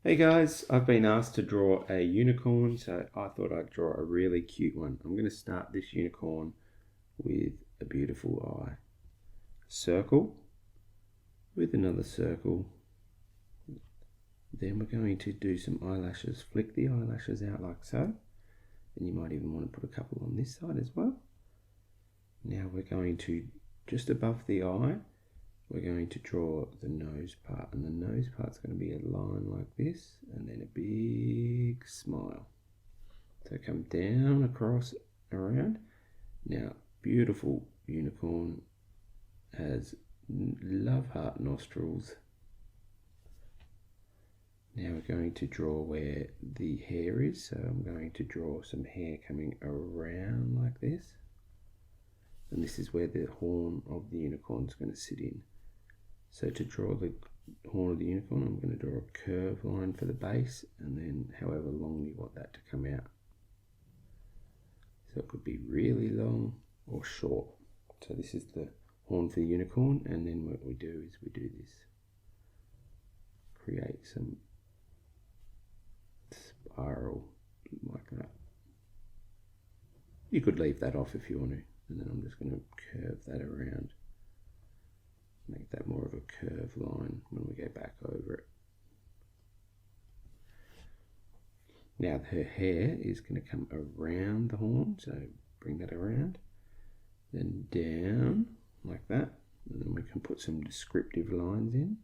Hey guys, I've been asked to draw a unicorn, so I thought I'd draw a really cute one. I'm going to start this unicorn with a beautiful eye. Circle with another circle. Then we're going to do some eyelashes. Flick the eyelashes out like so. And you might even want to put a couple on this side as well. Now we're going to, just above the eye, we're going to draw the nose part, and the nose part's going to be a line like this and then a big smile. So come down, across, around. Now, beautiful unicorn has love heart nostrils. Now we're going to draw where the hair is, so I'm going to draw some hair coming around like this, and this is where the horn of the unicorn is going to sit in. So to draw the horn of the unicorn, I'm going to draw a curved line for the base, and then however long you want that to come out. So it could be really long or short. So this is the horn for the unicorn, and then what we do is we do this. Create some spiral like that. You could leave that off if you want to, and then I'm just going to curve that around. Make that more of a curved line when we go back over it. Now her hair is going to come around the horn, so bring that around, then down like that, and then we can put some descriptive lines in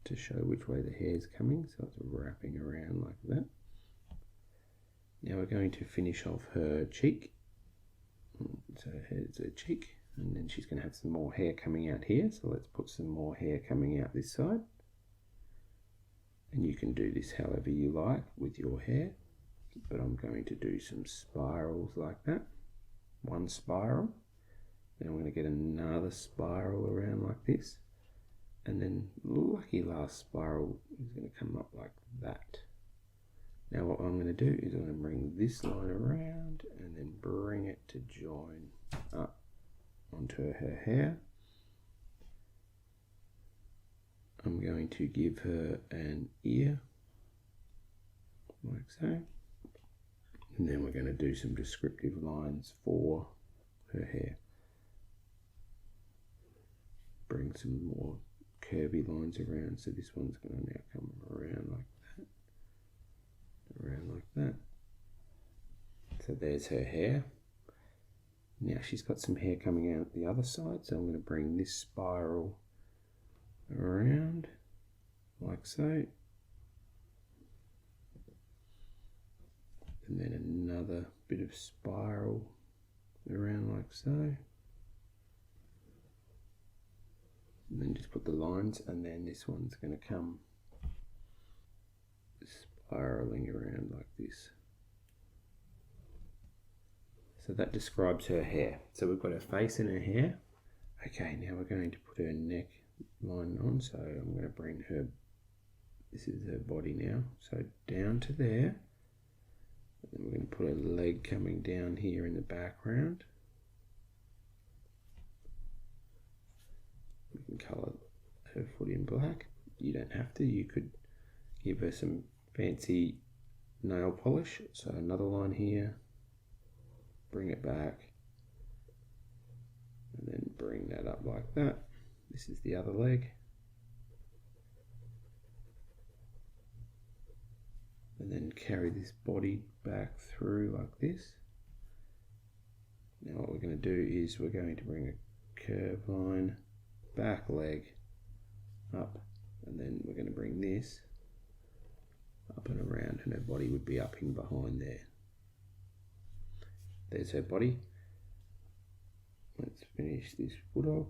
to show which way the hair is coming, so it's wrapping around like that. Now we're going to finish off her cheek, so here's her cheek. And then she's going to have some more hair coming out here. So let's put some more hair coming out this side. And you can do this however you like with your hair. But I'm going to do some spirals like that. One spiral. Then I'm going to get another spiral around like this. And then lucky last spiral is going to come up like that. Now what I'm going to do is I'm going to bring this line around and then bring it to join up onto her hair. I'm going to give her an ear like so, and then we're going to do some descriptive lines for her hair. Bring some more curvy lines around, so this one's going to now come around like that, around like that. So there's her hair. Now she's got some hair coming out the other side, so I'm going to bring this spiral around like so. And then another bit of spiral around like so. And then just put the lines, and then this one's going to come spiraling around like this. So that describes her hair. So we've got her face and her hair. Okay, now we're going to put her neck line on. So I'm going to bring her, this is her body now, so down to there. And then we're going to put a leg coming down here in the background. We can colour her foot in black. You don't have to. You could give her some fancy nail polish. So another line here. Bring it back, and then bring that up like that. This is the other leg. And then carry this body back through like this. Now what we're going to do is we're going to bring a curved line, back leg up, and then we're going to bring this up and around, and her body would be up in behind there. There's her body. Let's finish this foot off.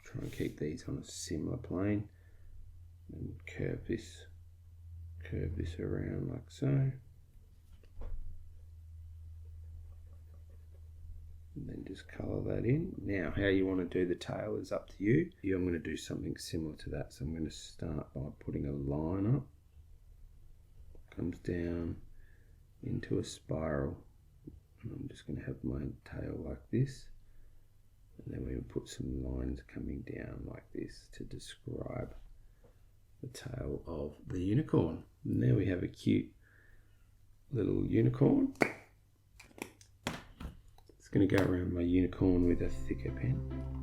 Try and keep these on a similar plane, and curve this around like so. And then just colour that in. Now how you want to do the tail is up to you. I'm going to do something similar to that. So I'm going to start by putting a line up. Comes down into a spiral, and I'm just going to have my tail like this, and then we will put some lines coming down like this to describe the tail of the unicorn. And there we have a cute little unicorn. It's going to go around my unicorn with a thicker pen.